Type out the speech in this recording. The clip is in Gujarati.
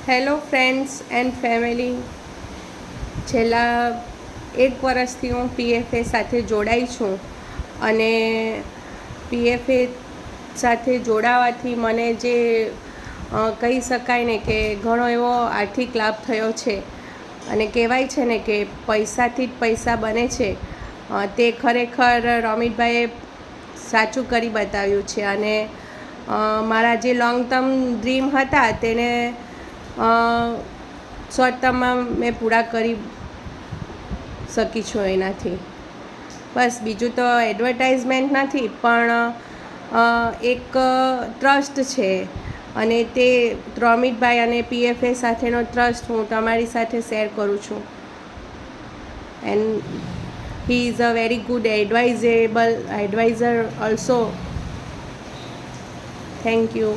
Hello friends and family. છેલ્લા 1 વર્ષથી હું પીએફએ સાથે જોડાઈ છું અને પીએફએ સાથે જોડાવાથી મને જે કહી શકાય ને કે ઘણો એવો આર્થિક લાભ થયો છે. અને કહેવાય છે ને કે પૈસાથી જ પૈસા બને છે, તે ખરેખર રોમિતભાઈએ સાચું કરી બતાવ્યું છે. અને મારા જે લોંગ ટર્મ ડ્રીમ હતા તેને શોર્ટ ટર્મમાં મેં પૂરા કરી શકી છું એનાથી. બસ બીજું તો એડવર્ટાઇઝમેન્ટ નથી, પણ એક ટ્રસ્ટ છે અને તે રોમિતભાઈ અને પીએફએ સાથેનો ટ્રસ્ટ હું તમારી સાથે શેર કરું છું. And he is a very good adviser also. Thank you.